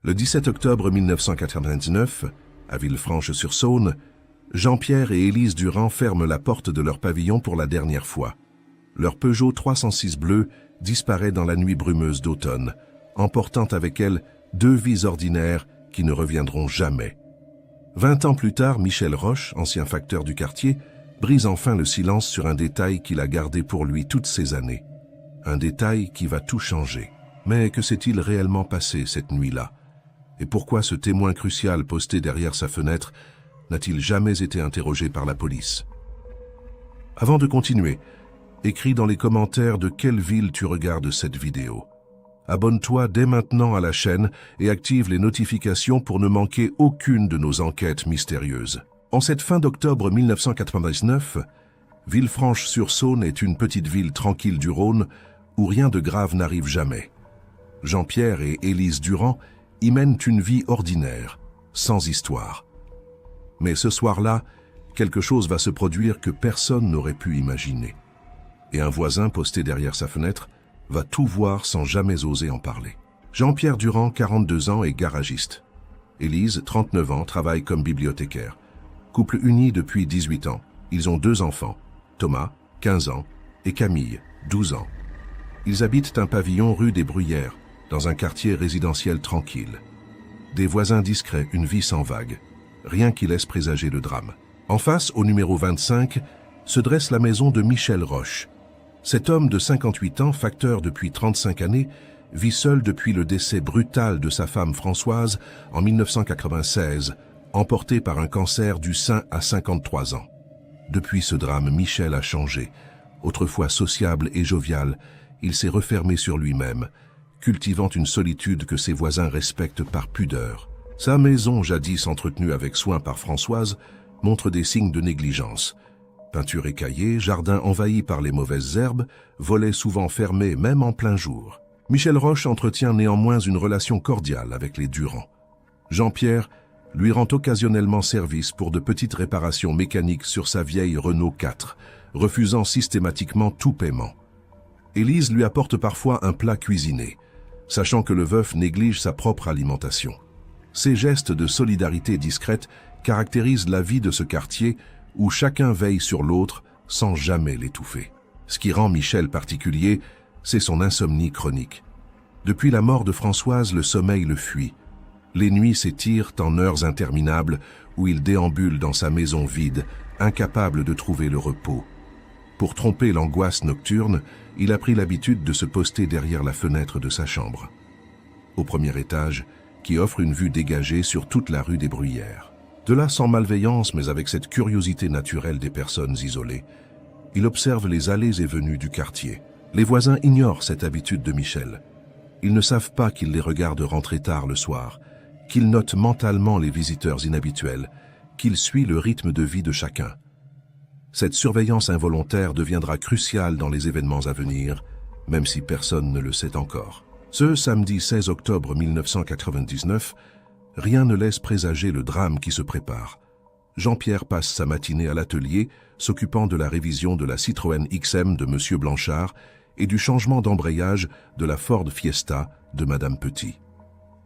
Le 17 octobre 1999, à Villefranche-sur-Saône, Jean-Pierre et Élise Durand ferment la porte de leur pavillon pour la dernière fois. Leur Peugeot 306 bleu disparaît dans la nuit brumeuse d'automne, emportant avec elle 2 vies ordinaires qui ne reviendront jamais. 20 ans plus tard, Michel Roche, ancien facteur du quartier, brise enfin le silence sur un détail qu'il a gardé pour lui toutes ces années. Un détail qui va tout changer. Mais que s'est-il réellement passé cette nuit-là? Et pourquoi ce témoin crucial posté derrière sa fenêtre n'a-t-il jamais été interrogé par la police? Avant de continuer, écris dans les commentaires de quelle ville tu regardes cette vidéo. Abonne-toi dès maintenant à la chaîne et active les notifications pour ne manquer aucune de nos enquêtes mystérieuses. En cette fin d'octobre 1999, Villefranche-sur-Saône est une petite ville tranquille du Rhône où rien de grave n'arrive jamais. Jean-Pierre et Élise Durand y mènent une vie ordinaire, sans histoire. Mais ce soir-là, quelque chose va se produire que personne n'aurait pu imaginer. Et un voisin posté derrière sa fenêtre va tout voir sans jamais oser en parler. Jean-Pierre Durand, 42 ans, est garagiste. Élise, 39 ans, travaille comme bibliothécaire. Couple uni depuis 18 ans. Ils ont 2 enfants, Thomas, 15 ans, et Camille, 12 ans. Ils habitent un pavillon rue des Bruyères, dans un quartier résidentiel tranquille. Des voisins discrets, une vie sans vague. Rien qui laisse présager le drame. En face, au numéro 25, se dresse la maison de Michel Roche. Cet homme de 58 ans, facteur depuis 35 années, vit seul depuis le décès brutal de sa femme Françoise en 1996, emporté par un cancer du sein à 53 ans. Depuis ce drame, Michel a changé. Autrefois sociable et jovial, il s'est refermé sur lui-même, cultivant une solitude que ses voisins respectent par pudeur. Sa maison, jadis entretenue avec soin par Françoise, montre des signes de négligence. Peinture écaillée, jardin envahi par les mauvaises herbes, volets souvent fermés même en plein jour. Michel Roche entretient néanmoins une relation cordiale avec les Durand. Jean-Pierre lui rend occasionnellement service pour de petites réparations mécaniques sur sa vieille Renault 4, refusant systématiquement tout paiement. Élise lui apporte parfois un plat cuisiné, sachant que le veuf néglige sa propre alimentation. Ces gestes de solidarité discrète caractérisent la vie de ce quartier où chacun veille sur l'autre sans jamais l'étouffer. Ce qui rend Michel particulier, c'est son insomnie chronique. Depuis la mort de Françoise, le sommeil le fuit. Les nuits s'étirent en heures interminables où il déambule dans sa maison vide, incapable de trouver le repos. Pour tromper l'angoisse nocturne, il a pris l'habitude de se poster derrière la fenêtre de sa chambre, au premier étage, qui offre une vue dégagée sur toute la rue des Bruyères. De là, sans malveillance, mais avec cette curiosité naturelle des personnes isolées, il observe les allées et venues du quartier. Les voisins ignorent cette habitude de Michel. Ils ne savent pas qu'il les regarde rentrer tard le soir, qu'il note mentalement les visiteurs inhabituels, qu'il suit le rythme de vie de chacun. Cette surveillance involontaire deviendra cruciale dans les événements à venir, même si personne ne le sait encore. Ce samedi 16 octobre 1999, rien ne laisse présager le drame qui se prépare. Jean-Pierre passe sa matinée à l'atelier, s'occupant de la révision de la Citroën XM de M. Blanchard et du changement d'embrayage de la Ford Fiesta de Mme Petit.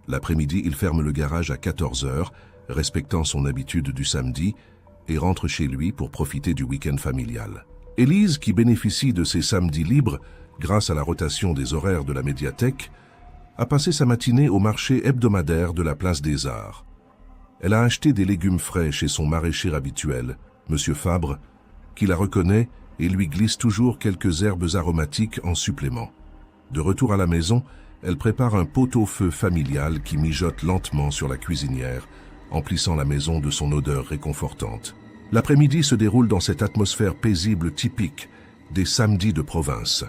L'après-midi, il ferme le garage à 14 h, respectant son habitude du samedi, et rentre chez lui pour profiter du week-end familial. Élise, qui bénéficie de ses samedis libres grâce à la rotation des horaires de la médiathèque, a passé sa matinée au marché hebdomadaire de la Place des Arts. Elle a acheté des légumes frais chez son maraîcher habituel, M. Fabre, qui la reconnaît et lui glisse toujours quelques herbes aromatiques en supplément. De retour à la maison, elle prépare un pot-au-feu familial qui mijote lentement sur la cuisinière, emplissant la maison de son odeur réconfortante. L'après-midi se déroule dans cette atmosphère paisible typique des samedis de province.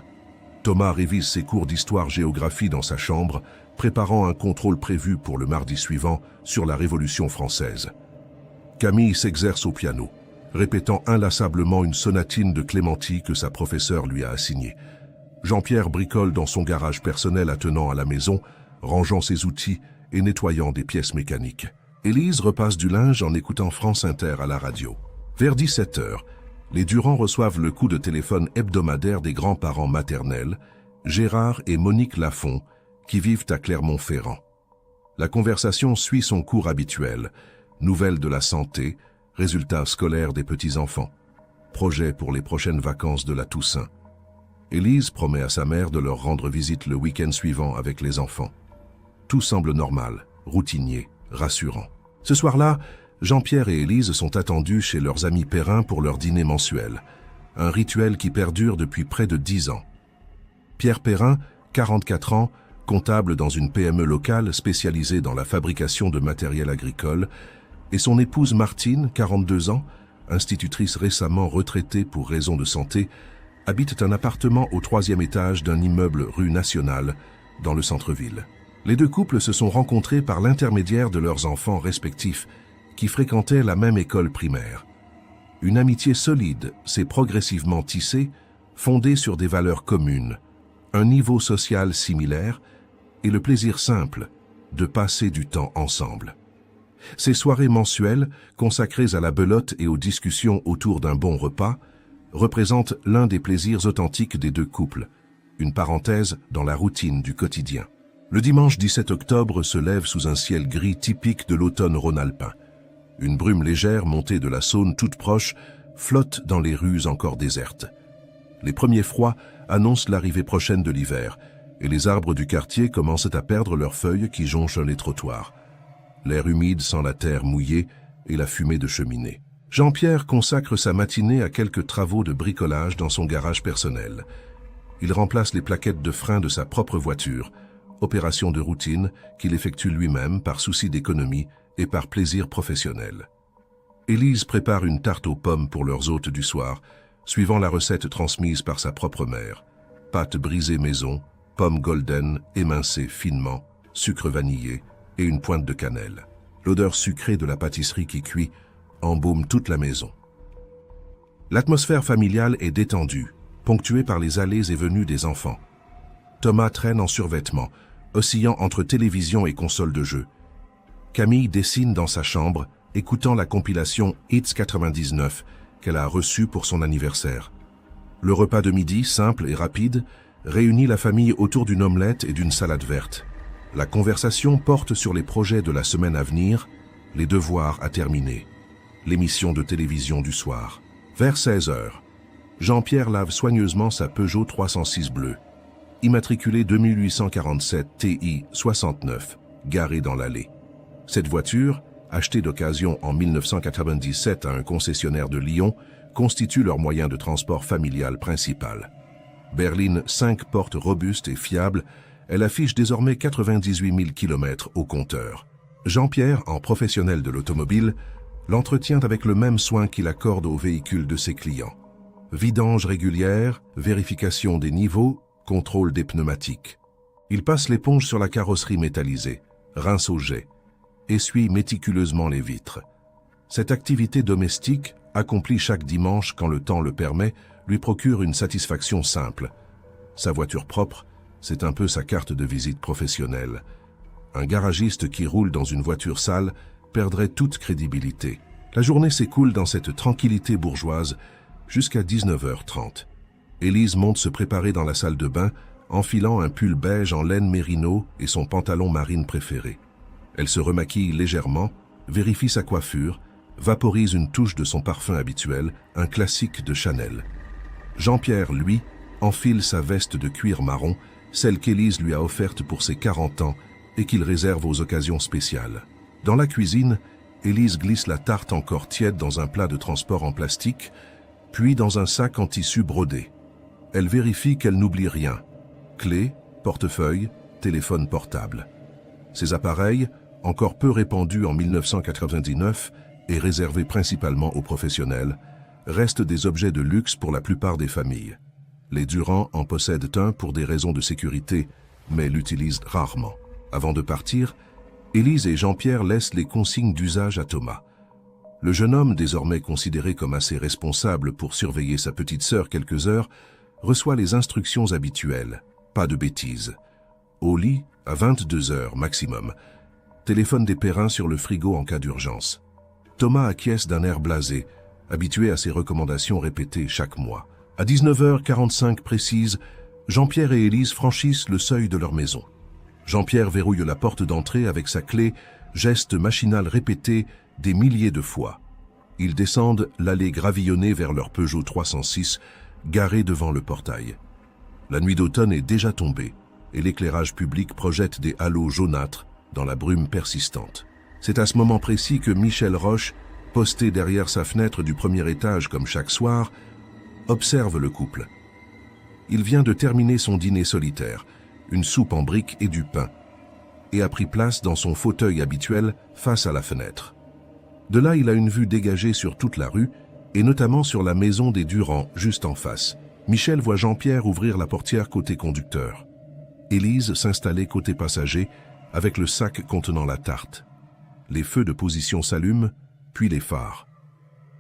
Thomas révise ses cours d'histoire-géographie dans sa chambre, préparant un contrôle prévu pour le mardi suivant sur la Révolution française. Camille s'exerce au piano, répétant inlassablement une sonatine de Clémenty que sa professeure lui a assignée. Jean-Pierre bricole dans son garage personnel attenant à la maison, rangeant ses outils et nettoyant des pièces mécaniques. Élise repasse du linge en écoutant France Inter à la radio. Vers 17 h, les Durand reçoivent le coup de téléphone hebdomadaire des grands-parents maternels, Gérard et Monique Lafont, qui vivent à Clermont-Ferrand. La conversation suit son cours habituel. Nouvelles de la santé, résultats scolaires des petits-enfants, projets pour les prochaines vacances de la Toussaint. Élise promet à sa mère de leur rendre visite le week-end suivant avec les enfants. Tout semble normal, routinier, rassurant. Ce soir-là, Jean-Pierre et Élise sont attendus chez leurs amis Perrin pour leur dîner mensuel, un rituel qui perdure depuis près de 10 ans. Pierre Perrin, 44 ans, comptable dans une PME locale spécialisée dans la fabrication de matériel agricole, et son épouse Martine, 42 ans, institutrice récemment retraitée pour raisons de santé, habitent un appartement au 3e étage d'un immeuble rue Nationale, dans le centre-ville. Les deux couples se sont rencontrés par l'intermédiaire de leurs enfants respectifs, qui fréquentaient la même école primaire. Une amitié solide s'est progressivement tissée, fondée sur des valeurs communes, un niveau social similaire et le plaisir simple de passer du temps ensemble. Ces soirées mensuelles, consacrées à la belote et aux discussions autour d'un bon repas, représentent l'un des plaisirs authentiques des deux couples, une parenthèse dans la routine du quotidien. Le dimanche 17 octobre se lève sous un ciel gris typique de l'automne rhône-alpin. Une brume légère montée de la Saône toute proche flotte dans les rues encore désertes. Les premiers froids annoncent l'arrivée prochaine de l'hiver, et les arbres du quartier commencent à perdre leurs feuilles qui jonchent les trottoirs. L'air humide sent la terre mouillée et la fumée de cheminée. Jean-Pierre consacre sa matinée à quelques travaux de bricolage dans son garage personnel. Il remplace les plaquettes de frein de sa propre voiture, opération de routine qu'il effectue lui-même par souci d'économie et par plaisir professionnel. Élise prépare une tarte aux pommes pour leurs hôtes du soir, suivant la recette transmise par sa propre mère. Pâte brisée maison, pommes golden émincées finement, sucre vanillé et une pointe de cannelle. L'odeur sucrée de la pâtisserie qui cuit embaume toute la maison. L'atmosphère familiale est détendue, ponctuée par les allées et venues des enfants. Thomas traîne en survêtement, oscillant entre télévision et console de jeu. Camille dessine dans sa chambre, écoutant la compilation Hits 99 qu'elle a reçue pour son anniversaire. Le repas de midi, simple et rapide, réunit la famille autour d'une omelette et d'une salade verte. La conversation porte sur les projets de la semaine à venir, les devoirs à terminer, l'émission de télévision du soir. Vers 16 heures, Jean-Pierre lave soigneusement sa Peugeot 306 bleue, immatriculée 2847 TI 69, garée dans l'allée. Cette voiture, achetée d'occasion en 1997 à un concessionnaire de Lyon, constitue leur moyen de transport familial principal. Berline 5 portes robuste et fiable, elle affiche désormais 98 000 km au compteur. Jean-Pierre, en professionnel de l'automobile, l'entretient avec le même soin qu'il accorde aux véhicules de ses clients. Vidange régulière, vérification des niveaux, contrôle des pneumatiques. Il passe l'éponge sur la carrosserie métallisée, rince au jet, essuie méticuleusement les vitres. Cette activité domestique, accomplie chaque dimanche quand le temps le permet, lui procure une satisfaction simple. Sa voiture propre, c'est un peu sa carte de visite professionnelle. Un garagiste qui roule dans une voiture sale perdrait toute crédibilité. La journée s'écoule dans cette tranquillité bourgeoise jusqu'à 19h30. Élise monte se préparer dans la salle de bain, enfilant un pull beige en laine mérino et son pantalon marine préféré. Elle se remaquille légèrement, vérifie sa coiffure, vaporise une touche de son parfum habituel, un classique de Chanel. Jean-Pierre, lui, enfile sa veste de cuir marron, celle qu'Élise lui a offerte pour ses 40 ans et qu'il réserve aux occasions spéciales. Dans la cuisine, Élise glisse la tarte encore tiède dans un plat de transport en plastique, puis dans un sac en tissu brodé. Elle vérifie qu'elle n'oublie rien. Clés, portefeuille, téléphone portable. Ces appareils, encore peu répandus en 1999 et réservés principalement aux professionnels, restent des objets de luxe pour la plupart des familles. Les Durand en possèdent un pour des raisons de sécurité, mais l'utilisent rarement. Avant de partir, Élise et Jean-Pierre laissent les consignes d'usage à Thomas. Le jeune homme, désormais considéré comme assez responsable pour surveiller sa petite sœur quelques heures, reçoit les instructions habituelles. Pas de bêtises. Au lit, à 22 heures maximum. Téléphone des Perrins sur le frigo en cas d'urgence. Thomas acquiesce d'un air blasé, habitué à ses recommandations répétées chaque mois. À 19h45 précise, Jean-Pierre et Élise franchissent le seuil de leur maison. Jean-Pierre verrouille la porte d'entrée avec sa clé, geste machinal répété des milliers de fois. Ils descendent l'allée gravillonnée vers leur Peugeot 306, garé devant le portail. La nuit d'automne est déjà tombée et l'éclairage public projette des halos jaunâtres dans la brume persistante. C'est à ce moment précis que Michel Roche, posté derrière sa fenêtre du premier étage comme chaque soir, observe le couple. Il vient de terminer son dîner solitaire, une soupe en briques et du pain, et a pris place dans son fauteuil habituel face à la fenêtre. De là, il a une vue dégagée sur toute la rue, et notamment sur la maison des Durand, juste en face. Michel voit Jean-Pierre ouvrir la portière côté conducteur. Élise s'installer côté passager, avec le sac contenant la tarte. Les feux de position s'allument, puis les phares.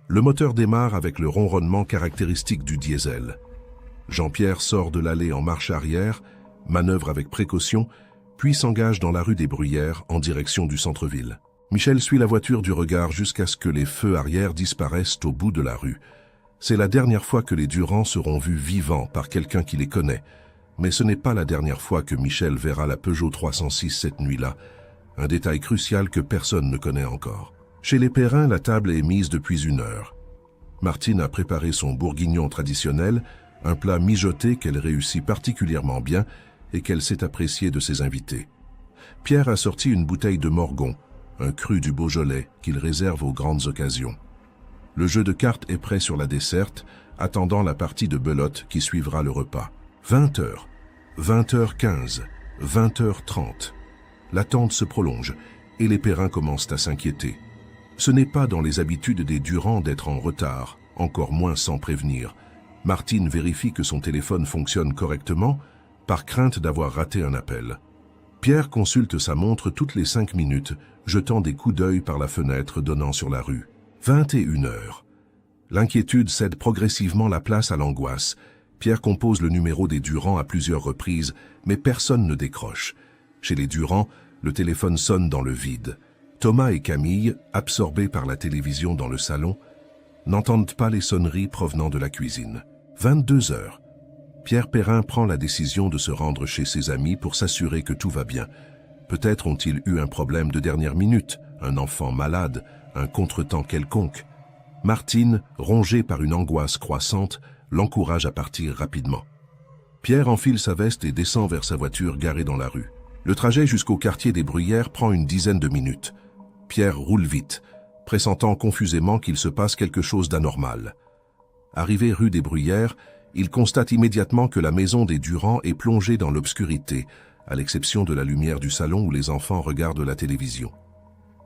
Le moteur démarre avec le ronronnement caractéristique du diesel. Jean-Pierre sort de l'allée en marche arrière, manœuvre avec précaution, puis s'engage dans la rue des Bruyères en direction du centre-ville. Michel suit la voiture du regard jusqu'à ce que les feux arrière disparaissent au bout de la rue. C'est la dernière fois que les Durand seront vus vivants par quelqu'un qui les connaît. Mais ce n'est pas la dernière fois que Michel verra la Peugeot 306 cette nuit-là, un détail crucial que personne ne connaît encore. Chez les Perrin, la table est mise depuis 1 heure. Martine a préparé son bourguignon traditionnel, un plat mijoté qu'elle réussit particulièrement bien et qu'elle sait apprécier de ses invités. Pierre a sorti une bouteille de Morgon, un cru du Beaujolais qu'il réserve aux grandes occasions. Le jeu de cartes est prêt sur la desserte, attendant la partie de belote qui suivra le repas. 20h, 20h15, 20h30. L'attente se prolonge et les Perrin commencent à s'inquiéter. Ce n'est pas dans les habitudes des Durand d'être en retard, encore moins sans prévenir. Martine vérifie que son téléphone fonctionne correctement, par crainte d'avoir raté un appel. Pierre consulte sa montre toutes les 5 minutes, jetant des coups d'œil par la fenêtre donnant sur la rue. 21h. L'inquiétude cède progressivement la place à l'angoisse. Pierre compose le numéro des Durand à plusieurs reprises, mais personne ne décroche. Chez les Durand, le téléphone sonne dans le vide. Thomas et Camille, absorbés par la télévision dans le salon, n'entendent pas les sonneries provenant de la cuisine. 22h. Pierre Perrin prend la décision de se rendre chez ses amis pour s'assurer que tout va bien. Peut-être ont-ils eu un problème de dernière minute, un enfant malade, un contretemps quelconque. Martine, rongée par une angoisse croissante, l'encourage à partir rapidement. Pierre enfile sa veste et descend vers sa voiture garée dans la rue. Le trajet jusqu'au quartier des Bruyères prend une dizaine de minutes. Pierre roule vite, pressentant confusément qu'il se passe quelque chose d'anormal. Arrivé rue des Bruyères, il constate immédiatement que la maison des Durand est plongée dans l'obscurité, à l'exception de la lumière du salon où les enfants regardent la télévision.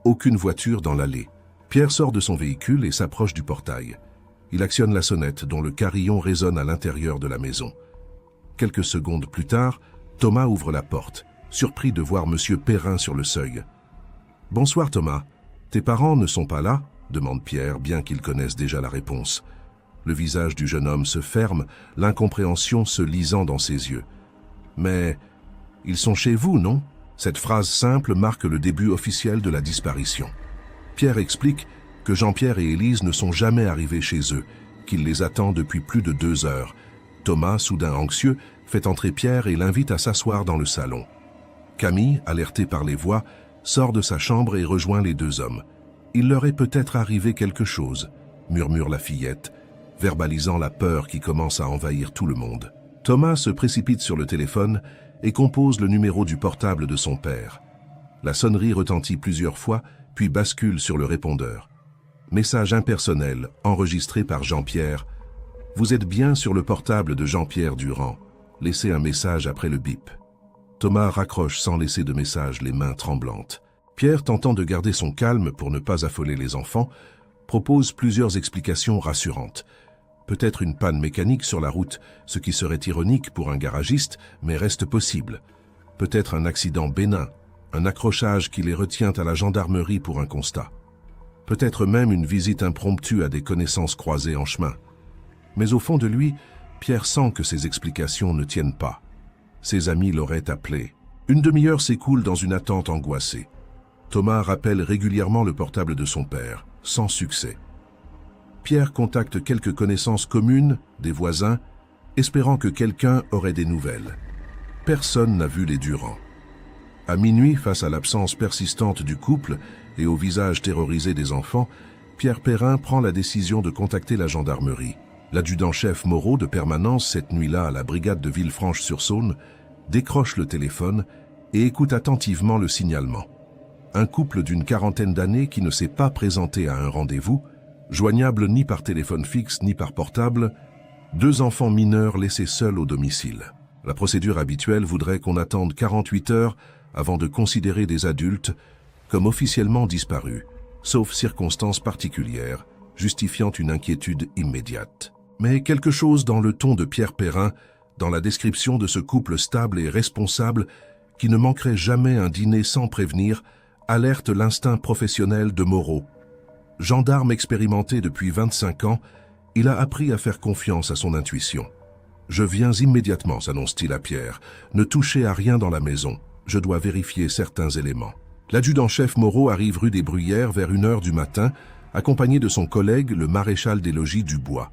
Aucune voiture dans l'allée. Pierre sort de son véhicule et s'approche du portail. Il actionne la sonnette dont le carillon résonne à l'intérieur de la maison. Quelques secondes plus tard, Thomas ouvre la porte, surpris de voir M. Perrin sur le seuil. « Bonsoir Thomas, tes parents ne sont pas là ?» demande Pierre, bien qu'il connaisse déjà la réponse. Le visage du jeune homme se ferme, l'incompréhension se lisant dans ses yeux. « Mais ils sont chez vous, non ?» Cette phrase simple marque le début officiel de la disparition. Pierre explique que Jean-Pierre et Élise ne sont jamais arrivés chez eux, qu'il les attend depuis plus de 2 heures. Thomas, soudain anxieux, fait entrer Pierre et l'invite à s'asseoir dans le salon. Camille, alertée par les voix, sort de sa chambre et rejoint les 2 hommes. « Il leur est peut-être arrivé quelque chose », murmure la fillette, verbalisant la peur qui commence à envahir tout le monde. Thomas se précipite sur le téléphone et compose le numéro du portable de son père. La sonnerie retentit plusieurs fois, puis bascule sur le répondeur. Message impersonnel, enregistré par Jean-Pierre. « Vous êtes bien sur le portable de Jean-Pierre Durand. Laissez un message après le bip. » Thomas raccroche sans laisser de message, les mains tremblantes. Pierre, tentant de garder son calme pour ne pas affoler les enfants, propose plusieurs explications rassurantes. Peut-être une panne mécanique sur la route, ce qui serait ironique pour un garagiste, mais reste possible. Peut-être un accident bénin, un accrochage qui les retient à la gendarmerie pour un constat. Peut-être même une visite impromptue à des connaissances croisées en chemin. Mais au fond de lui, Pierre sent que ces explications ne tiennent pas. Ses amis l'auraient appelé. Une demi-heure s'écoule dans une attente angoissée. Thomas rappelle régulièrement le portable de son père, sans succès. Pierre contacte quelques connaissances communes, des voisins, espérant que quelqu'un aurait des nouvelles. Personne n'a vu les Durand. À minuit, face à l'absence persistante du couple et au visage terrorisé des enfants, Pierre Perrin prend la décision de contacter la gendarmerie. L'adjudant-chef Moreau, de permanence cette nuit-là à la brigade de Villefranche-sur-Saône, décroche le téléphone et écoute attentivement le signalement. Un couple d'une quarantaine d'années qui ne s'est pas présenté à un rendez-vous, joignable ni par téléphone fixe ni par portable, 2 enfants mineurs laissés seuls au domicile. La procédure habituelle voudrait qu'on attende 48 heures avant de considérer des adultes comme officiellement disparus, sauf circonstances particulières justifiant une inquiétude immédiate. Mais quelque chose dans le ton de Pierre Perrin, dans la description de ce couple stable et responsable qui ne manquerait jamais un dîner sans prévenir, alerte l'instinct professionnel de Moreau. Gendarme expérimenté depuis 25 ans, il a appris à faire confiance à son intuition. « Je viens immédiatement », s'annonce-t-il à Pierre. « Ne touchez à rien dans la maison. Je dois vérifier certains éléments. » L'adjudant-chef Moreau arrive rue des Bruyères vers 1h du matin, accompagné de son collègue, le maréchal des logis Dubois.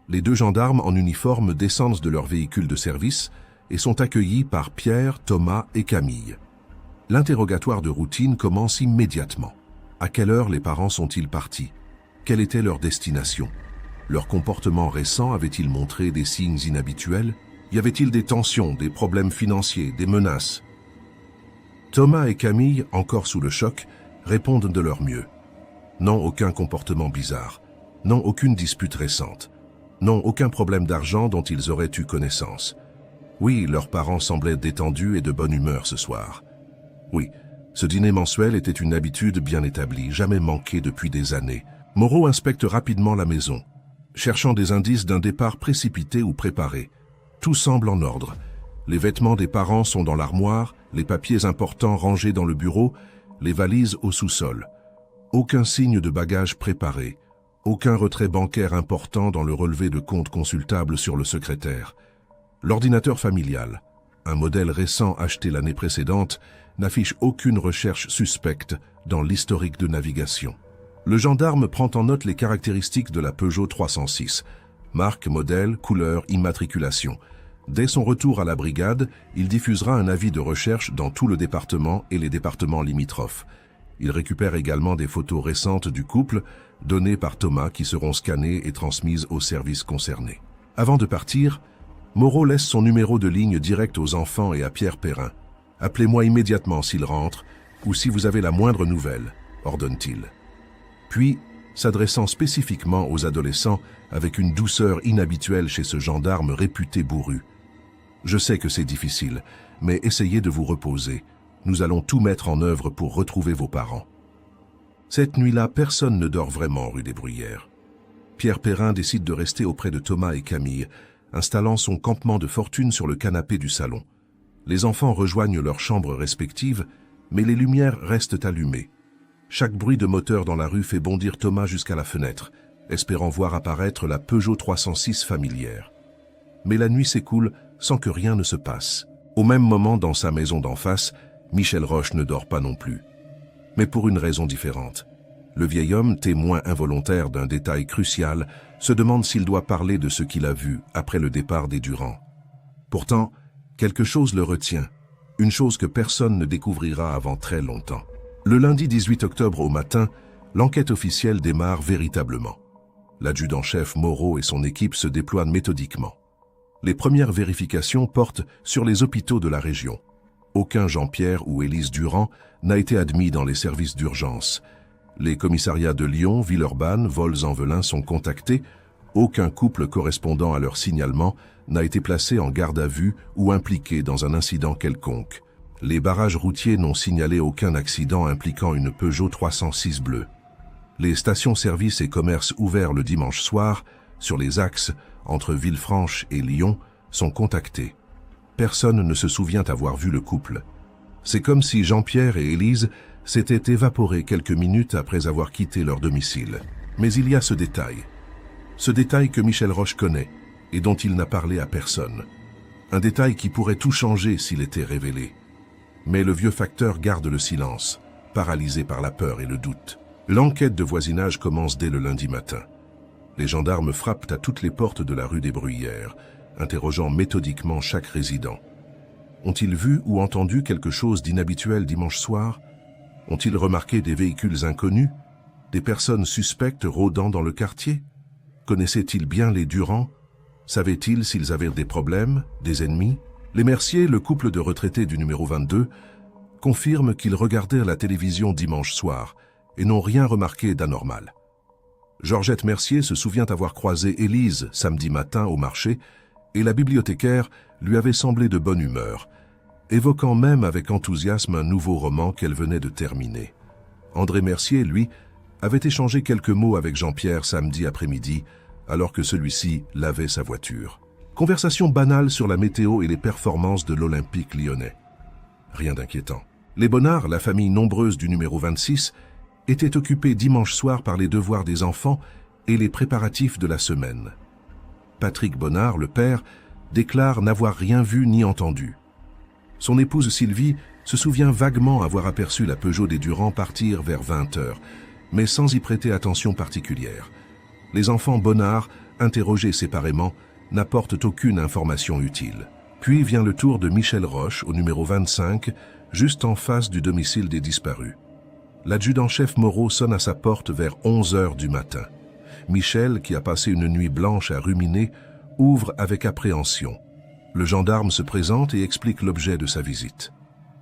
Les 2 gendarmes en uniforme descendent de leur véhicule de service et sont accueillis par Pierre, Thomas et Camille. L'interrogatoire de routine commence immédiatement. À quelle heure les parents sont-ils partis? Quelle était leur destination? Leur comportement récent avait-il montré des signes inhabituels? Y avait-il des tensions, des problèmes financiers, des menaces? Thomas et Camille, encore sous le choc, répondent de leur mieux. Non, aucun comportement bizarre. Non, aucune dispute récente. Non, aucun problème d'argent dont ils auraient eu connaissance. Oui, leurs parents semblaient détendus et de bonne humeur ce soir. Oui, ce dîner mensuel était une habitude bien établie, jamais manquée depuis des années. Moreau inspecte rapidement la maison, cherchant des indices d'un départ précipité ou préparé. Tout semble en ordre. Les vêtements des parents sont dans l'armoire, les papiers importants rangés dans le bureau, les valises au sous-sol. Aucun signe de bagage préparé, aucun retrait bancaire important dans le relevé de compte consultable sur le secrétaire. L'ordinateur familial, un modèle récent acheté l'année précédente, n'affiche aucune recherche suspecte dans l'historique de navigation. Le gendarme prend en note les caractéristiques de la Peugeot 306, marque, modèle, couleur, immatriculation. Dès son retour à la brigade, il diffusera un avis de recherche dans tout le département et les départements limitrophes. Il récupère également des photos récentes du couple, données par Thomas, qui seront scannées et transmises aux services concernés. Avant de partir, Moreau laisse son numéro de ligne direct aux enfants et à Pierre Perrin. « Appelez-moi immédiatement s'il rentre ou si vous avez la moindre nouvelle », ordonne-t-il. Puis, s'adressant spécifiquement aux adolescents avec une douceur inhabituelle chez ce gendarme réputé bourru. « Je sais que c'est difficile, mais essayez de vous reposer. Nous allons tout mettre en œuvre pour retrouver vos parents. » Cette nuit-là, personne ne dort vraiment rue des Bruyères. Pierre Perrin décide de rester auprès de Thomas et Camille, installant son campement de fortune sur le canapé du salon. Les enfants rejoignent leurs chambres respectives, mais les lumières restent allumées. Chaque bruit de moteur dans la rue fait bondir Thomas jusqu'à la fenêtre, espérant voir apparaître la Peugeot 306 familière. Mais la nuit s'écoule sans que rien ne se passe. Au même moment, dans sa maison d'en face, Michel Roche ne dort pas non plus. Mais pour une raison différente. Le vieil homme, témoin involontaire d'un détail crucial, se demande s'il doit parler de ce qu'il a vu après le départ des Durand. Pourtant, quelque chose le retient, une chose que personne ne découvrira avant très longtemps. Le lundi 18 octobre au matin, l'enquête officielle démarre véritablement. L'adjudant-chef Moreau et son équipe se déploient méthodiquement. Les premières vérifications portent sur les hôpitaux de la région. Aucun Jean-Pierre ou Élise Durand n'a été admis dans les services d'urgence. Les commissariats de Lyon, Villeurbanne, Vols-en-Velin sont contactés. Aucun couple correspondant à leur signalement n'a été placé en garde à vue ou impliqué dans un incident quelconque. Les barrages routiers n'ont signalé aucun accident impliquant une Peugeot 306 bleue. Les stations-service et commerces ouverts le dimanche soir, sur les axes entre Villefranche et Lyon, sont contactés. Personne ne se souvient avoir vu le couple. C'est comme si Jean-Pierre et Élise s'étaient évaporés quelques minutes après avoir quitté leur domicile. Mais il y a ce détail que Michel Roche connaît et dont il n'a parlé à personne. Un détail qui pourrait tout changer s'il était révélé. Mais le vieux facteur garde le silence, paralysé par la peur et le doute. L'enquête de voisinage commence dès le lundi matin. Les gendarmes frappent à toutes les portes de la rue des Bruyères, interrogeant méthodiquement chaque résident. Ont-ils vu ou entendu quelque chose d'inhabituel dimanche soir? Ont-ils remarqué des véhicules inconnus? Des personnes suspectes rôdant dans le quartier? Connaissaient-ils bien les Durand? Savaient-ils s'ils avaient des problèmes, des ennemis? Les Mercier, le couple de retraités du numéro 22, confirment qu'ils regardèrent la télévision dimanche soir et n'ont rien remarqué d'anormal. Georgette Mercier se souvient avoir croisé Élise samedi matin au marché et la bibliothécaire lui avait semblé de bonne humeur, évoquant même avec enthousiasme un nouveau roman qu'elle venait de terminer. André Mercier, lui, avait échangé quelques mots avec Jean-Pierre samedi après-midi, alors que celui-ci lavait sa voiture. Conversation banale sur la météo et les performances de l'Olympique lyonnais. Rien d'inquiétant. Les Bonnard, la famille nombreuse du numéro 26, étaient occupés dimanche soir par les devoirs des enfants et les préparatifs de la semaine. Patrick Bonnard, le père, déclare n'avoir rien vu ni entendu. Son épouse Sylvie se souvient vaguement avoir aperçu la Peugeot des Durand partir vers 20h, mais sans y prêter attention particulière. Les enfants Bonnard, interrogés séparément, n'apportent aucune information utile. Puis vient le tour de Michel Roche, au numéro 25, juste en face du domicile des disparus. L'adjudant-chef Moreau sonne à sa porte vers 11h du matin. Michel, qui a passé une nuit blanche à ruminer, ouvre avec appréhension. Le gendarme se présente et explique l'objet de sa visite.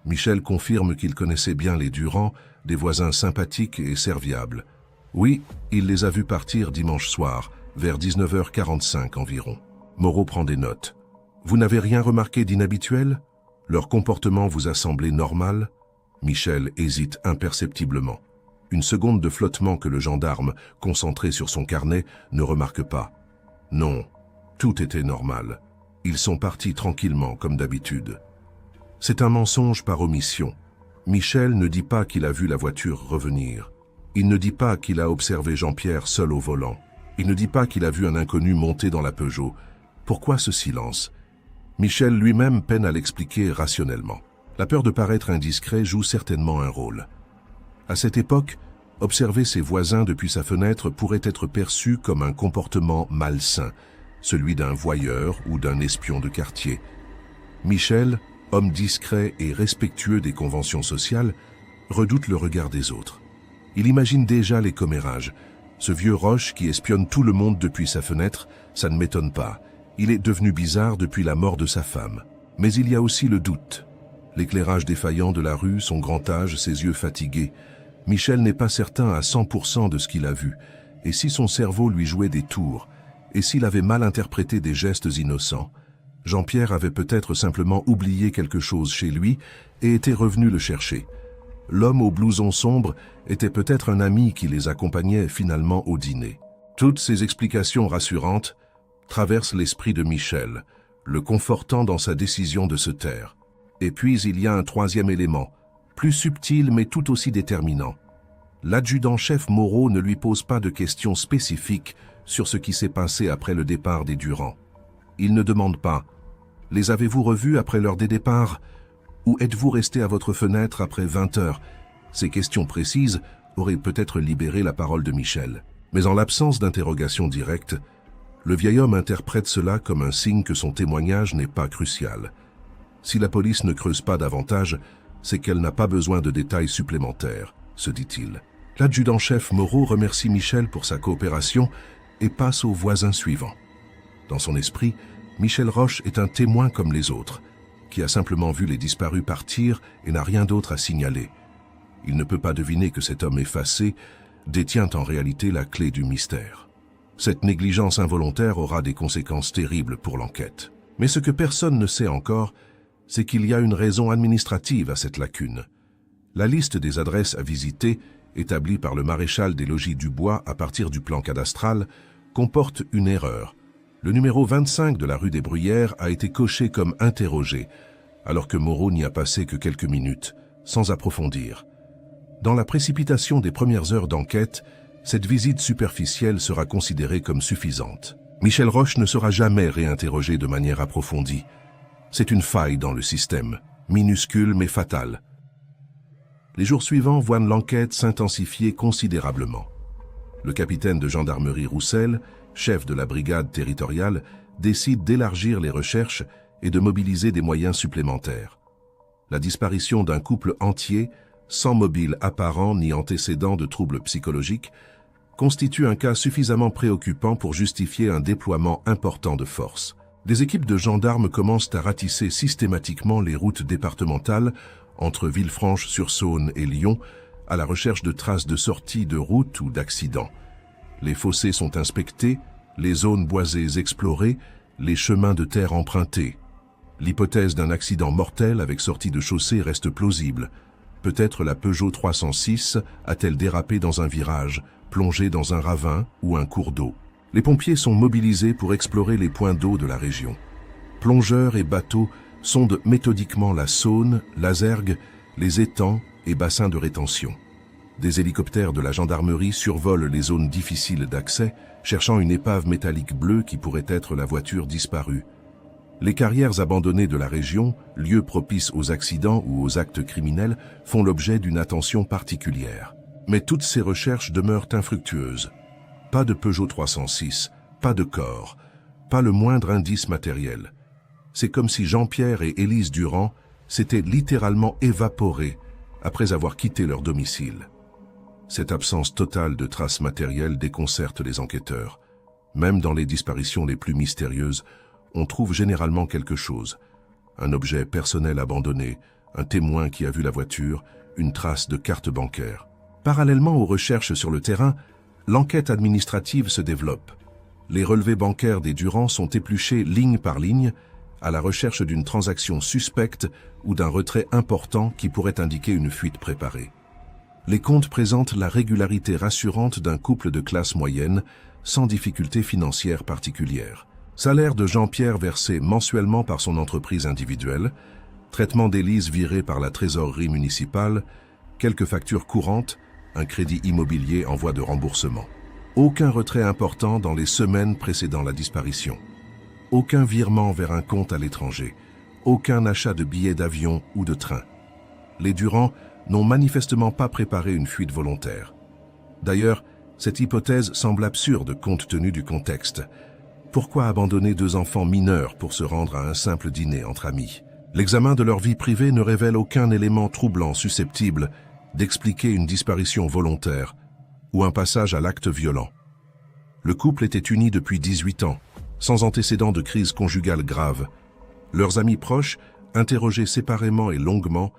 Michel confirme qu'il connaissait bien les Durand, des voisins sympathiques et serviables. Oui, il les a vus partir dimanche soir, vers 19h45 environ. Moreau prend des notes. Vous n'avez rien remarqué d'inhabituel? Leur comportement vous a semblé normal? Michel hésite imperceptiblement. Une seconde de flottement que le gendarme, concentré sur son carnet, ne remarque pas. Non, tout était normal. Ils sont partis tranquillement, comme d'habitude. C'est un mensonge par omission. Michel ne dit pas qu'il a vu la voiture revenir. Il ne dit pas qu'il a observé Jean-Pierre seul au volant. Il ne dit pas qu'il a vu un inconnu monter dans la Peugeot. Pourquoi ce silence? Michel lui-même peine à l'expliquer rationnellement. La peur de paraître indiscret joue certainement un rôle. À cette époque, observer ses voisins depuis sa fenêtre pourrait être perçu comme un comportement malsain, celui d'un voyeur ou d'un espion de quartier. Michel, homme discret et respectueux des conventions sociales, redoute le regard des autres. Il imagine déjà les commérages. Ce vieux Roche qui espionne tout le monde depuis sa fenêtre, ça ne m'étonne pas. Il est devenu bizarre depuis la mort de sa femme. Mais il y a aussi le doute. L'éclairage défaillant de la rue, son grand âge, ses yeux fatigués. Michel n'est pas certain à 100% de ce qu'il a vu. Et si son cerveau lui jouait des tours? Et s'il avait mal interprété des gestes innocents? Jean-Pierre avait peut-être simplement oublié quelque chose chez lui et était revenu le chercher. L'homme au blouson sombre était peut-être un ami qui les accompagnait finalement au dîner. Toutes ces explications rassurantes traversent l'esprit de Michel, le confortant dans sa décision de se taire. Et puis il y a un troisième élément, plus subtil mais tout aussi déterminant. L'adjudant-chef Moreau ne lui pose pas de questions spécifiques sur ce qui s'est passé après le départ des Durand. Il ne demande pas « Les avez-vous revus après leur départ ?» ou « Êtes-vous resté à votre fenêtre après 20h ?» Ces questions précises auraient peut-être libéré la parole de Michel. Mais en l'absence d'interrogation directe, le vieil homme interprète cela comme un signe que son témoignage n'est pas crucial. Si la police ne creuse pas davantage, c'est qu'elle n'a pas besoin de détails supplémentaires, se dit-il. L'adjudant-chef Moreau remercie Michel pour sa coopération et passe au voisin suivant. Dans son esprit, Michel Roche est un témoin comme les autres, qui a simplement vu les disparus partir et n'a rien d'autre à signaler. Il ne peut pas deviner que cet homme effacé détient en réalité la clé du mystère. Cette négligence involontaire aura des conséquences terribles pour l'enquête. Mais ce que personne ne sait encore, c'est qu'il y a une raison administrative à cette lacune. La liste des adresses à visiter, établie par le maréchal des logis Dubois à partir du plan cadastral, comporte une erreur. Le numéro 25 de la rue des Bruyères a été coché comme interrogé, alors que Moreau n'y a passé que quelques minutes, sans approfondir. Dans la précipitation des premières heures d'enquête, cette visite superficielle sera considérée comme suffisante. Michel Roche ne sera jamais réinterrogé de manière approfondie. C'est une faille dans le système, minuscule mais fatale. Les jours suivants voient l'enquête s'intensifier considérablement. Le capitaine de gendarmerie Roussel, chef de la brigade territoriale, décide d'élargir les recherches et de mobiliser des moyens supplémentaires. La disparition d'un couple entier, sans mobile apparent ni antécédent de troubles psychologiques, constitue un cas suffisamment préoccupant pour justifier un déploiement important de forces. Des équipes de gendarmes commencent à ratisser systématiquement les routes départementales entre Villefranche-sur-Saône et Lyon à la recherche de traces de sortie de route ou d'accidents. Les fossés sont inspectés, les zones boisées explorées, les chemins de terre empruntés. L'hypothèse d'un accident mortel avec sortie de chaussée reste plausible. Peut-être la Peugeot 306 a-t-elle dérapé dans un virage, plongé dans un ravin ou un cours d'eau. Les pompiers sont mobilisés pour explorer les points d'eau de la région. Plongeurs et bateaux sondent méthodiquement la Saône, l'Azergue, les étangs et bassins de rétention. Des hélicoptères de la gendarmerie survolent les zones difficiles d'accès, cherchant une épave métallique bleue qui pourrait être la voiture disparue. Les carrières abandonnées de la région, lieux propices aux accidents ou aux actes criminels, font l'objet d'une attention particulière. Mais toutes ces recherches demeurent infructueuses. Pas de Peugeot 306, pas de corps, pas le moindre indice matériel. C'est comme si Jean-Pierre et Élise Durand s'étaient littéralement évaporés après avoir quitté leur domicile. Cette absence totale de traces matérielles déconcerte les enquêteurs. Même dans les disparitions les plus mystérieuses, on trouve généralement quelque chose. Un objet personnel abandonné, un témoin qui a vu la voiture, une trace de carte bancaire. Parallèlement aux recherches sur le terrain, l'enquête administrative se développe. Les relevés bancaires des Durand sont épluchés ligne par ligne à la recherche d'une transaction suspecte ou d'un retrait important qui pourrait indiquer une fuite préparée. Les comptes présentent la régularité rassurante d'un couple de classe moyenne, sans difficulté financière particulière. Salaire de Jean-Pierre versé mensuellement par son entreprise individuelle, traitement d'Élise viré par la trésorerie municipale, quelques factures courantes, un crédit immobilier en voie de remboursement. Aucun retrait important dans les semaines précédant la disparition. Aucun virement vers un compte à l'étranger. Aucun achat de billets d'avion ou de train. Les Durand n'ont manifestement pas préparé une fuite volontaire. D'ailleurs, cette hypothèse semble absurde compte tenu du contexte. Pourquoi abandonner deux enfants mineurs pour se rendre à un simple dîner entre amis? L'examen de leur vie privée ne révèle aucun élément troublant susceptible d'expliquer une disparition volontaire ou un passage à l'acte violent. Le couple était uni depuis 18 ans, sans antécédent de crise conjugale grave. Leurs amis proches, interrogés séparément et longuement,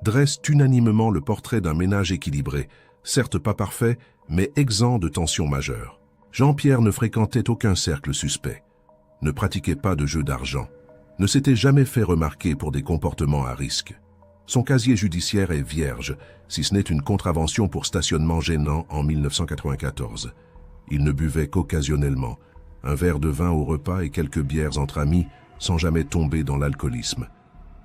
dressent unanimement le portrait d'un ménage équilibré, certes pas parfait, mais exempt de tensions majeures. Jean-Pierre ne fréquentait aucun cercle suspect, ne pratiquait pas de jeux d'argent, ne s'était jamais fait remarquer pour des comportements à risque. Son casier judiciaire est vierge, si ce n'est une contravention pour stationnement gênant en 1994. Il ne buvait qu'occasionnellement, un verre de vin au repas et quelques bières entre amis, sans jamais tomber dans l'alcoolisme.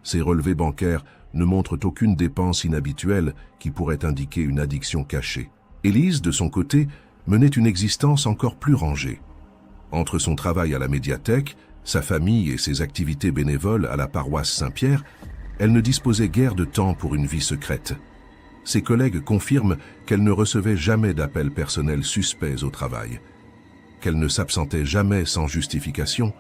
Ses relevés bancaires ne montrent aucune dépense inhabituelle qui pourrait indiquer une addiction cachée. Élise, de son côté, menait une existence encore plus rangée. Entre son travail à la médiathèque, sa famille et ses activités bénévoles à la paroisse Saint-Pierre, elle ne disposait guère de temps pour une vie secrète. Ses collègues confirment qu'elle ne recevait jamais d'appels personnels suspects au travail, qu'elle ne s'absentait jamais sans justification,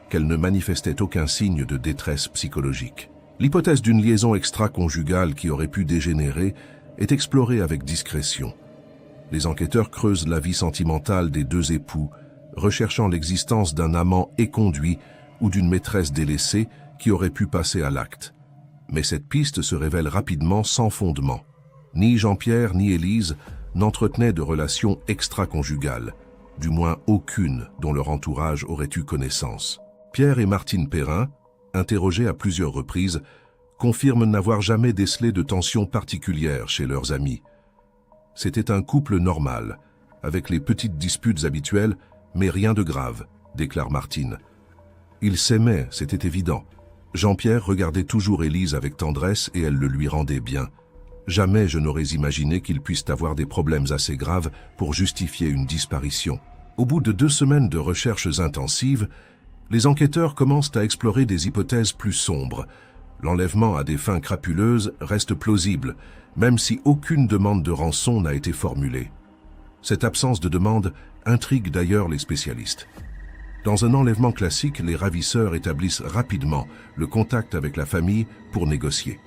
qu'elle ne manifestait aucun signe de détresse psychologique. L'hypothèse d'une liaison extra-conjugale qui aurait pu dégénérer est explorée avec discrétion. Les enquêteurs creusent la vie sentimentale des deux époux, recherchant l'existence d'un amant éconduit ou d'une maîtresse délaissée qui aurait pu passer à l'acte. Mais cette piste se révèle rapidement sans fondement. Ni Jean-Pierre ni Élise n'entretenaient de relations extra-conjugales, du moins aucune dont leur entourage aurait eu connaissance. Pierre et Martine Perrin, interrogés à plusieurs reprises, confirment n'avoir jamais décelé de tensions particulières chez leurs amis. C'était un couple normal, avec les petites disputes habituelles, mais rien de grave, déclare Martine. Ils s'aimaient, c'était évident. Jean-Pierre regardait toujours Élise avec tendresse et elle le lui rendait bien. Jamais je n'aurais imaginé qu'ils puissent avoir des problèmes assez graves pour justifier une disparition. Au bout de 2 semaines de recherches intensives, les enquêteurs commencent à explorer des hypothèses plus sombres. L'enlèvement à des fins crapuleuses reste plausible, même si aucune demande de rançon n'a été formulée. Cette absence de demande intrigue d'ailleurs les spécialistes. Dans un enlèvement classique, les ravisseurs établissent rapidement le contact avec la famille pour négocier.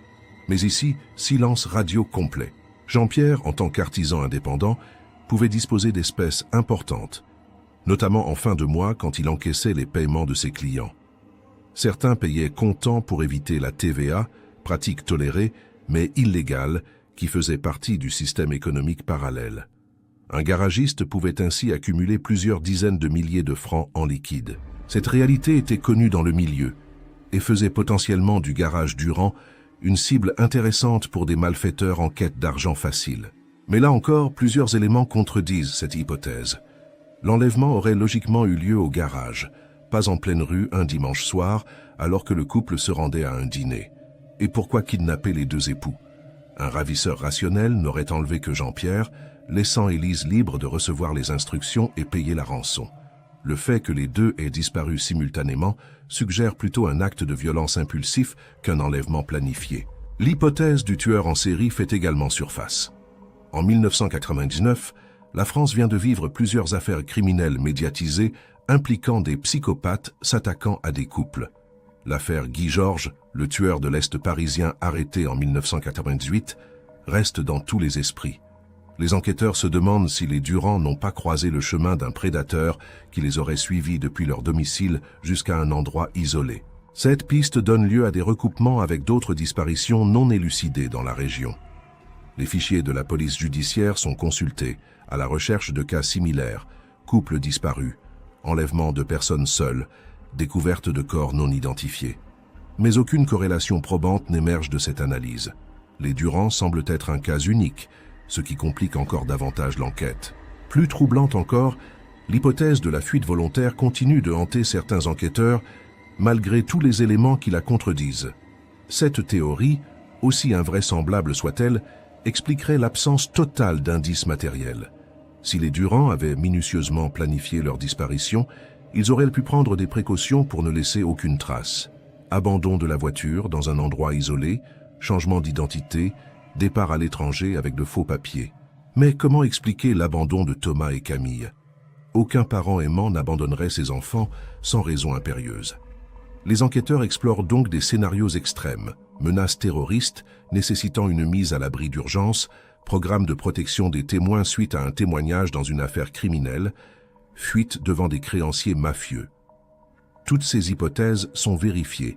Mais ici, silence radio complet. Jean-Pierre, en tant qu'artisan indépendant, pouvait disposer d'espèces importantes, notamment en fin de mois quand il encaissait les paiements de ses clients. Certains payaient comptant pour éviter la TVA, pratique tolérée mais illégale qui faisait partie du système économique parallèle. Un garagiste pouvait ainsi accumuler plusieurs dizaines de milliers de francs en liquide. Cette réalité était connue dans le milieu et faisait potentiellement du garage Durand une cible intéressante pour des malfaiteurs en quête d'argent facile. Mais là encore, plusieurs éléments contredisent cette hypothèse. L'enlèvement aurait logiquement eu lieu au garage, pas en pleine rue un dimanche soir, alors que le couple se rendait à un dîner. Et pourquoi kidnapper les deux époux? Un ravisseur rationnel n'aurait enlevé que Jean-Pierre, laissant Élise libre de recevoir les instructions et payer la rançon. Le fait que les deux aient disparu simultanément suggère plutôt un acte de violence impulsif qu'un enlèvement planifié. L'hypothèse du tueur en série fait également surface. En 1999, la France vient de vivre plusieurs affaires criminelles médiatisées impliquant des psychopathes s'attaquant à des couples. L'affaire Guy Georges, le tueur de l'Est parisien arrêté en 1998, reste dans tous les esprits. Les enquêteurs se demandent si les Durand n'ont pas croisé le chemin d'un prédateur qui les aurait suivis depuis leur domicile jusqu'à un endroit isolé. Cette piste donne lieu à des recoupements avec d'autres disparitions non élucidées dans la région. Les fichiers de la police judiciaire sont consultés à la recherche de cas similaires, couples disparus, enlèvement de personnes seules, découverte de corps non identifiés. Mais aucune corrélation probante n'émerge de cette analyse. Les Durand semblent être un cas unique, ce qui complique encore davantage l'enquête. Plus troublante encore, l'hypothèse de la fuite volontaire continue de hanter certains enquêteurs malgré tous les éléments qui la contredisent. Cette théorie, aussi invraisemblable soit-elle, expliquerait l'absence totale d'indices matériels. Si les Durand avaient minutieusement planifié leur disparition, ils auraient pu prendre des précautions pour ne laisser aucune trace. Abandon de la voiture dans un endroit isolé, changement d'identité, départ à l'étranger avec de faux papiers. Mais comment expliquer l'abandon de Thomas et Camille? Aucun parent aimant n'abandonnerait ses enfants sans raison impérieuse. Les enquêteurs explorent donc des scénarios extrêmes, menaces terroristes nécessitant une mise à l'abri d'urgence, programme de protection des témoins suite à un témoignage dans une affaire criminelle, fuite devant des créanciers mafieux. Toutes ces hypothèses sont vérifiées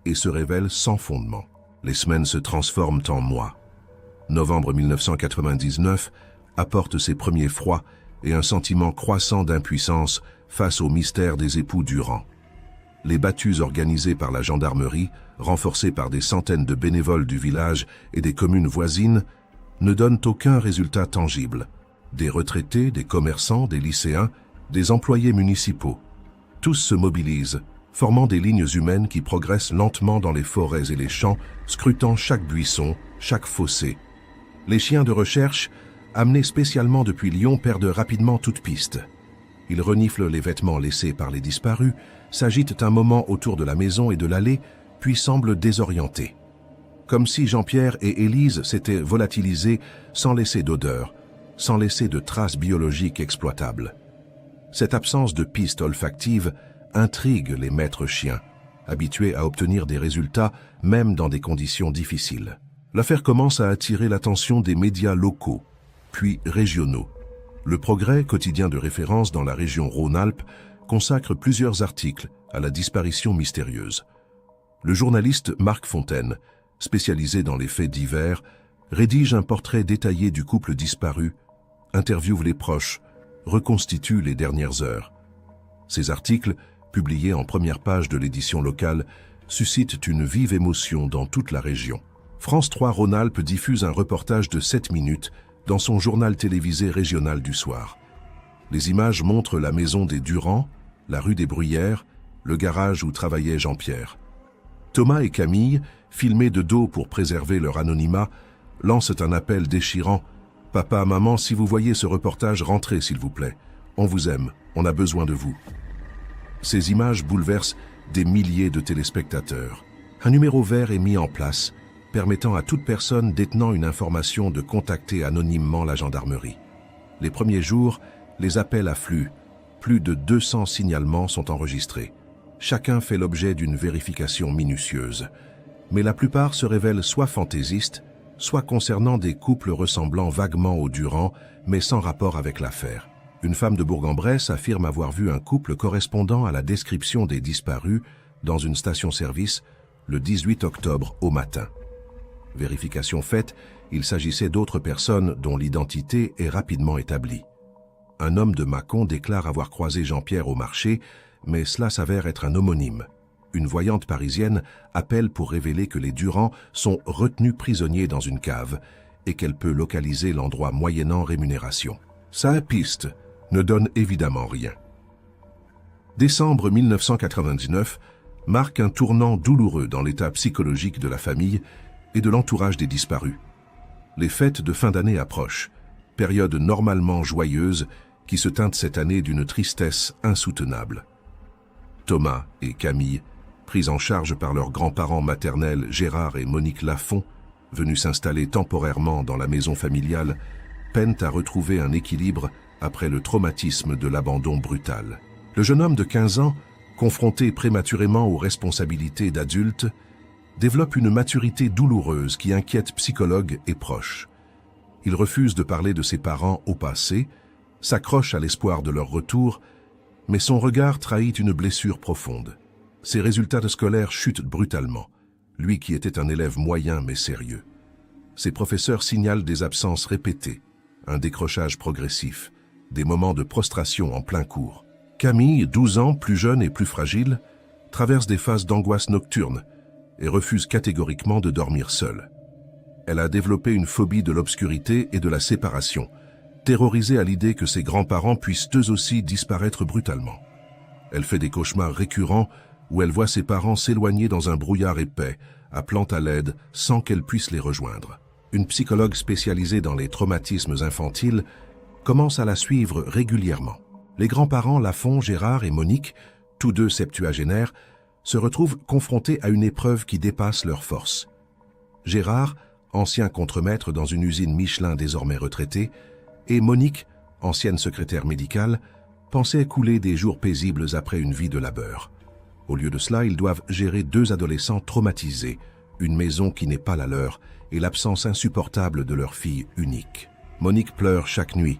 et se révèlent sans fondement. Les semaines se transforment en mois. Novembre 1999 apporte ses premiers froids et un sentiment croissant d'impuissance face au mystère des époux Durand. Les battues organisées par la gendarmerie, renforcées par des centaines de bénévoles du village et des communes voisines, ne donnent aucun résultat tangible. Des retraités, des commerçants, des lycéens, des employés municipaux. Tous se mobilisent, formant des lignes humaines qui progressent lentement dans les forêts et les champs, scrutant chaque buisson, chaque fossé. Les chiens de recherche, amenés spécialement depuis Lyon, perdent rapidement toute piste. Ils reniflent les vêtements laissés par les disparus, s'agitent un moment autour de la maison et de l'allée, puis semblent désorientés. Comme si Jean-Pierre et Élise s'étaient volatilisés sans laisser d'odeur, sans laisser de traces biologiques exploitables. Cette absence de piste olfactive intrigue les maîtres chiens, habitués à obtenir des résultats même dans des conditions difficiles. L'affaire commence à attirer l'attention des médias locaux, puis régionaux. Le Progrès, quotidien de référence dans la région Rhône-Alpes, consacre plusieurs articles à la disparition mystérieuse. Le journaliste Marc Fontaine, spécialisé dans les faits divers, rédige un portrait détaillé du couple disparu, interviewe les proches, reconstitue les dernières heures. Ces articles, publiés en première page de l'édition locale, suscitent une vive émotion dans toute la région. France 3 Rhône-Alpes diffuse un reportage de 7 minutes dans son journal télévisé régional du soir. Les images montrent la maison des Durand, la rue des Bruyères, le garage où travaillait Jean-Pierre. Thomas et Camille, filmés de dos pour préserver leur anonymat, lancent un appel déchirant. « Papa, maman, si vous voyez ce reportage, rentrez s'il vous plaît. On vous aime, on a besoin de vous. » Ces images bouleversent des milliers de téléspectateurs. Un numéro vert est mis en place, permettant à toute personne détenant une information de contacter anonymement la gendarmerie. Les premiers jours, les appels affluent, Plus de 200 signalements sont enregistrés. Chacun fait l'objet d'une vérification minutieuse. Mais la plupart se révèlent soit fantaisistes, soit concernant des couples ressemblant vaguement aux Durand, mais sans rapport avec l'affaire. Une femme de Bourg-en-Bresse affirme avoir vu un couple correspondant à la description des disparus dans une station-service le 18 octobre au matin. Vérification faite, il s'agissait d'autres personnes dont l'identité est rapidement établie. Un homme de Mâcon déclare avoir croisé Jean-Pierre au marché, mais cela s'avère être un homonyme. Une voyante parisienne appelle pour révéler que les Durand sont retenus prisonniers dans une cave et qu'elle peut localiser l'endroit moyennant rémunération. Sa piste ne donne évidemment rien. Décembre 1999 marque un tournant douloureux dans l'état psychologique de la famille et de l'entourage des disparus. Les fêtes de fin d'année approchent, période normalement joyeuse qui se teinte cette année d'une tristesse insoutenable. Thomas et Camille, pris en charge par leurs grands-parents maternels Gérard et Monique Lafont, venus s'installer temporairement dans la maison familiale, peinent à retrouver un équilibre après le traumatisme de l'abandon brutal. Le jeune homme de 15 ans, confronté prématurément aux responsabilités d'adulte, développe une maturité douloureuse qui inquiète psychologues et proches. Il refuse de parler de ses parents au passé, s'accroche à l'espoir de leur retour, mais son regard trahit une blessure profonde. Ses résultats scolaires chutent brutalement, lui qui était un élève moyen mais sérieux. Ses professeurs signalent des absences répétées, un décrochage progressif, des moments de prostration en plein cours. Camille, 12 ans, plus jeune et plus fragile, traverse des phases d'angoisse nocturne et refuse catégoriquement de dormir seule. Elle a développé une phobie de l'obscurité et de la séparation, terrorisée à l'idée que ses grands-parents puissent eux aussi disparaître brutalement. Elle fait des cauchemars récurrents où elle voit ses parents s'éloigner dans un brouillard épais, appelant à l'aide sans qu'elle puisse les rejoindre. Une psychologue spécialisée dans les traumatismes infantiles commence à la suivre régulièrement. Les grands-parents Lafont, Gérard et Monique, tous deux septuagénaires, se retrouvent confrontés à une épreuve qui dépasse leurs forces. Gérard, ancien contremaître dans une usine Michelin désormais retraité, et Monique, ancienne secrétaire médicale, pensaient couler des jours paisibles après une vie de labeur. Au lieu de cela, ils doivent gérer deux adolescents traumatisés, une maison qui n'est pas la leur et l'absence insupportable de leur fille unique. Monique pleure chaque nuit,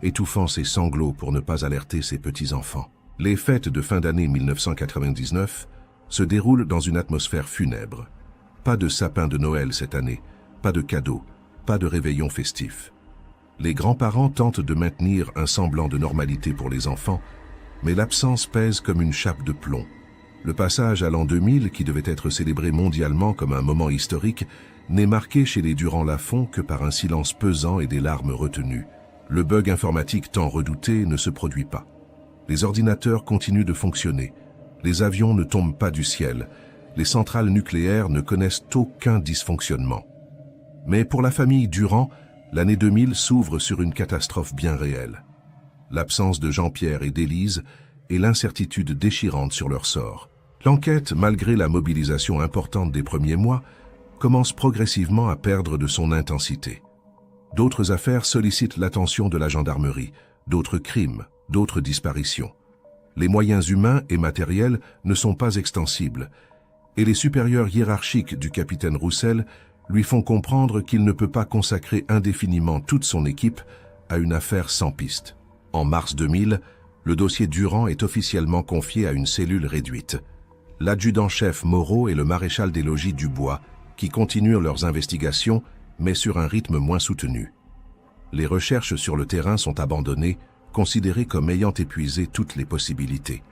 étouffant ses sanglots pour ne pas alerter ses petits-enfants. Les fêtes de fin d'année 1999 se déroulent dans une atmosphère funèbre. Pas de sapin de Noël cette année, pas de cadeaux, pas de réveillon festif. Les grands-parents tentent de maintenir un semblant de normalité pour les enfants, mais l'absence pèse comme une chape de plomb. Le passage à l'an 2000, qui devait être célébré mondialement comme un moment historique, n'est marqué chez les Durand-Lafont que par un silence pesant et des larmes retenues. Le bug informatique tant redouté ne se produit pas. Les ordinateurs continuent de fonctionner. Les avions ne tombent pas du ciel. Les centrales nucléaires ne connaissent aucun dysfonctionnement. Mais pour la famille Durand, l'année 2000 s'ouvre sur une catastrophe bien réelle. L'absence de Jean-Pierre et d'Élise et l'incertitude déchirante sur leur sort. L'enquête, malgré la mobilisation importante des premiers mois, commence progressivement à perdre de son intensité. D'autres affaires sollicitent l'attention de la gendarmerie, d'autres crimes, d'autres disparitions. Les moyens humains et matériels ne sont pas extensibles, et les supérieurs hiérarchiques du capitaine Roussel lui font comprendre qu'il ne peut pas consacrer indéfiniment toute son équipe à une affaire sans piste. En mars 2000, le dossier Durand est officiellement confié à une cellule réduite. L'adjudant-chef Moreau et le maréchal des logis Dubois, qui continuent leurs investigations, mais sur un rythme moins soutenu. Les recherches sur le terrain sont abandonnées, considérées comme ayant épuisé toutes les possibilités.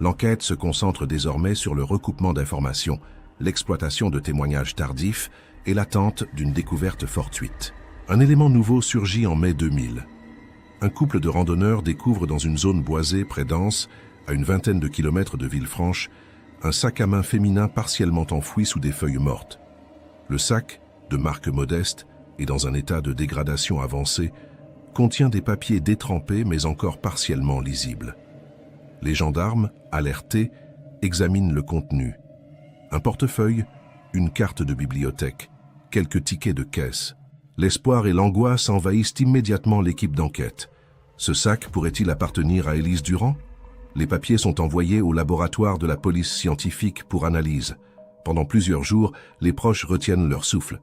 L'enquête se concentre désormais sur le recoupement d'informations, l'exploitation de témoignages tardifs et l'attente d'une découverte fortuite. Un élément nouveau surgit en mai 2000. Un couple de randonneurs découvre dans une zone boisée près d'Anse, à une vingtaine de kilomètres de Villefranche, un sac à main féminin partiellement enfoui sous des feuilles mortes. Le sac, de marque modeste et dans un état de dégradation avancée, contient des papiers détrempés mais encore partiellement lisibles. Les gendarmes, alertés, examinent le contenu. Un portefeuille, une carte de bibliothèque, quelques tickets de caisse. L'espoir et l'angoisse envahissent immédiatement l'équipe d'enquête. Ce sac pourrait-il appartenir à Élise Durand? Les papiers sont envoyés au laboratoire de la police scientifique pour analyse. Pendant plusieurs jours, les proches retiennent leur souffle.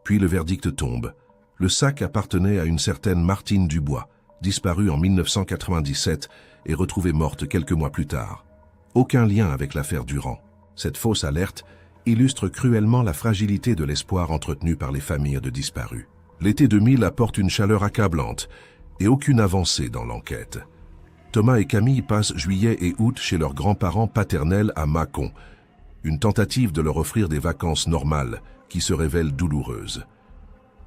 Puis le verdict tombe. Le sac appartenait à une certaine Martine Dubois, disparue en 1997 et retrouvée morte quelques mois plus tard. Aucun lien avec l'affaire Durand. Cette fausse alerte illustre cruellement la fragilité de l'espoir entretenu par les familles de disparus. L'été 2000 apporte une chaleur accablante et aucune avancée dans l'enquête. Thomas et Camille passent juillet et août chez leurs grands-parents paternels à Mâcon, une tentative de leur offrir des vacances normales qui se révèlent douloureuses.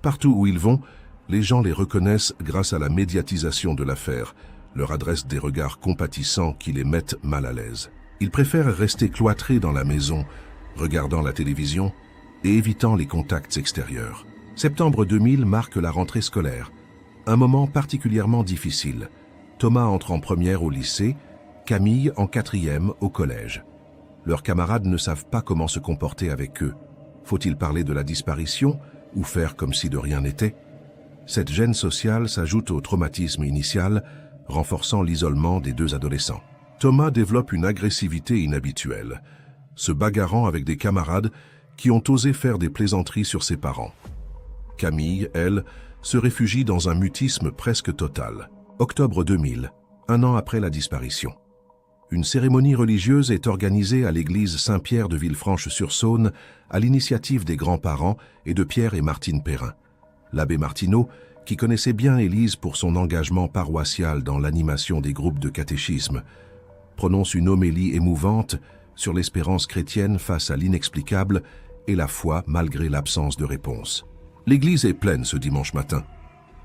Partout où ils vont, les gens les reconnaissent grâce à la médiatisation de l'affaire, leur adressent des regards compatissants qui les mettent mal à l'aise. Ils préfèrent rester cloîtrés dans la maison, regardant la télévision et évitant les contacts extérieurs. Septembre 2000 marque la rentrée scolaire, un moment particulièrement difficile. Thomas entre en première au lycée, Camille en quatrième au collège. Leurs camarades ne savent pas comment se comporter avec eux. Faut-il parler de la disparition ou faire comme si de rien n'était? Cette gêne sociale s'ajoute au traumatisme initial, renforçant l'isolement des deux adolescents. Thomas développe une agressivité inhabituelle, se bagarrant avec des camarades qui ont osé faire des plaisanteries sur ses parents. Camille, elle, se réfugie dans un mutisme presque total. Octobre 2000, un an après la disparition. Une cérémonie religieuse est organisée à l'église Saint-Pierre de Villefranche-sur-Saône à l'initiative des grands-parents et de Pierre et Martine Perrin. L'abbé Martineau, qui connaissait bien Élise pour son engagement paroissial dans l'animation des groupes de catéchisme, prononce une homélie émouvante sur l'espérance chrétienne face à l'inexplicable et la foi malgré l'absence de réponse. L'église est pleine ce dimanche matin.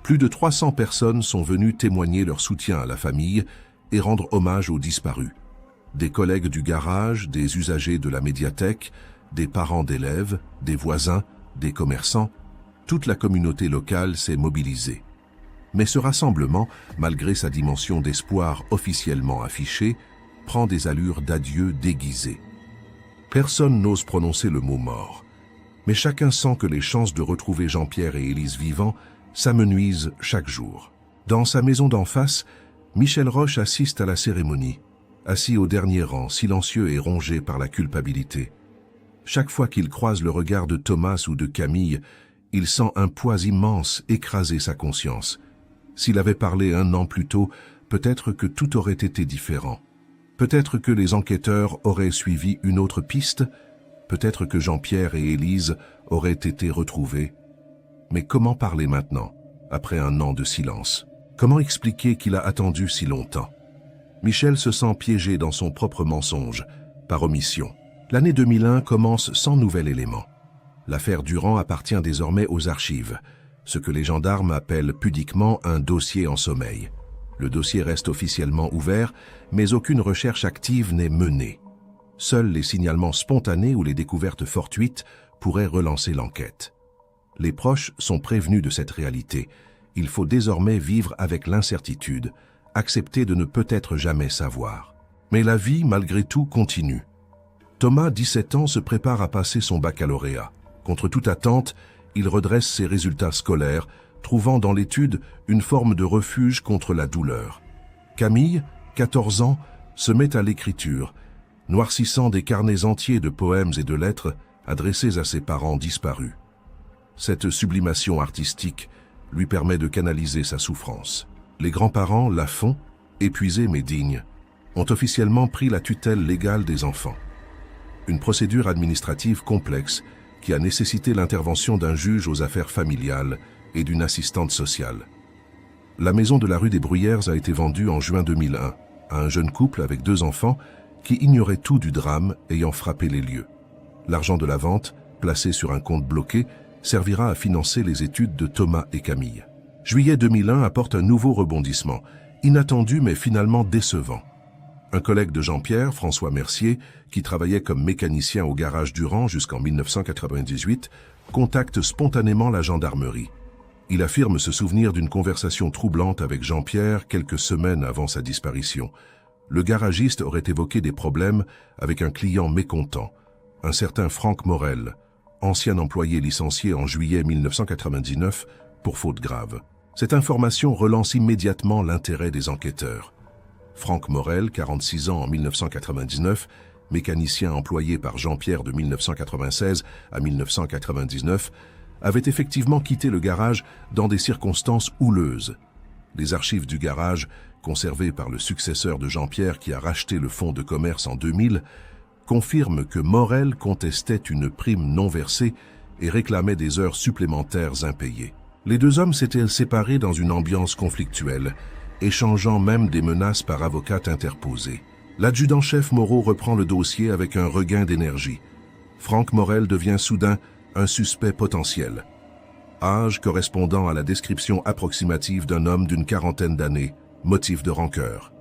Plus de 300 personnes sont venues témoigner leur soutien à la famille et rendre hommage aux disparus. Des collègues du garage, des usagers de la médiathèque, des parents d'élèves, des voisins, des commerçants, toute la communauté locale s'est mobilisée. Mais ce rassemblement, malgré sa dimension d'espoir officiellement affichée, prend des allures d'adieu déguisé. Personne n'ose prononcer le mot mort, mais chacun sent que les chances de retrouver Jean-Pierre et Élise vivants s'amenuisent chaque jour. Dans sa maison d'en face, Michel Roche assiste à la cérémonie, assis au dernier rang, silencieux et rongé par la culpabilité. Chaque fois qu'il croise le regard de Thomas ou de Camille, il sent un poids immense écraser sa conscience. S'il avait parlé un an plus tôt, peut-être que tout aurait été différent. Peut-être que les enquêteurs auraient suivi une autre piste, peut-être que Jean-Pierre et Élise auraient été retrouvés. Mais comment parler maintenant, après un an de silence? Comment expliquer qu'il a attendu si longtemps? Michel se sent piégé dans son propre mensonge, par omission. L'année 2001 commence sans nouvel élément. L'affaire Durand appartient désormais aux archives, ce que les gendarmes appellent pudiquement un dossier en sommeil. Le dossier reste officiellement ouvert, mais aucune recherche active n'est menée. Seuls les signalements spontanés ou les découvertes fortuites pourraient relancer l'enquête. Les proches sont prévenus de cette réalité. Il faut désormais vivre avec l'incertitude, accepter de ne peut-être jamais savoir. Mais la vie, malgré tout, continue. Thomas, 17 ans, se prépare à passer son baccalauréat. Contre toute attente, il redresse ses résultats scolaires, trouvant dans l'étude une forme de refuge contre la douleur. Camille, 14 ans, se met à l'écriture, noircissant des carnets entiers de poèmes et de lettres adressés à ses parents disparus. Cette sublimation artistique lui permet de canaliser sa souffrance. Les grands-parents la font, épuisés mais dignes, ont officiellement pris la tutelle légale des enfants. Une procédure administrative complexe qui a nécessité l'intervention d'un juge aux affaires familiales et d'une assistante sociale. La maison de la rue des Bruyères a été vendue en juin 2001 à un jeune couple avec 2 enfants qui ignorait tout du drame ayant frappé les lieux. L'argent de la vente, placé sur un compte bloqué, servira à financer les études de Thomas et Camille. Juillet 2001 apporte un nouveau rebondissement, inattendu mais finalement décevant. Un collègue de Jean-Pierre, François Mercier, qui travaillait comme mécanicien au garage Durand jusqu'en 1998, contacte spontanément la gendarmerie. Il affirme se souvenir d'une conversation troublante avec Jean-Pierre quelques semaines avant sa disparition. Le garagiste aurait évoqué des problèmes avec un client mécontent, un certain Franck Morel, ancien employé licencié en juillet 1999 pour faute grave. Cette information relance immédiatement l'intérêt des enquêteurs. Franck Morel, 46 ans en 1999, mécanicien employé par Jean-Pierre de 1996 à 1999, avait effectivement quitté le garage dans des circonstances houleuses. Les archives du garage, conservées par le successeur de Jean-Pierre qui a racheté le fonds de commerce en 2000, confirment que Morel contestait une prime non versée et réclamait des heures supplémentaires impayées. Les deux hommes s'étaient séparés dans une ambiance conflictuelle, échangeant même des menaces par avocat interposé. L'adjudant-chef Moreau reprend le dossier avec un regain d'énergie. Franck Morel devient soudain un suspect potentiel. Âge correspondant à la description approximative d'un homme d'une quarantaine d'années, motif de rancœur.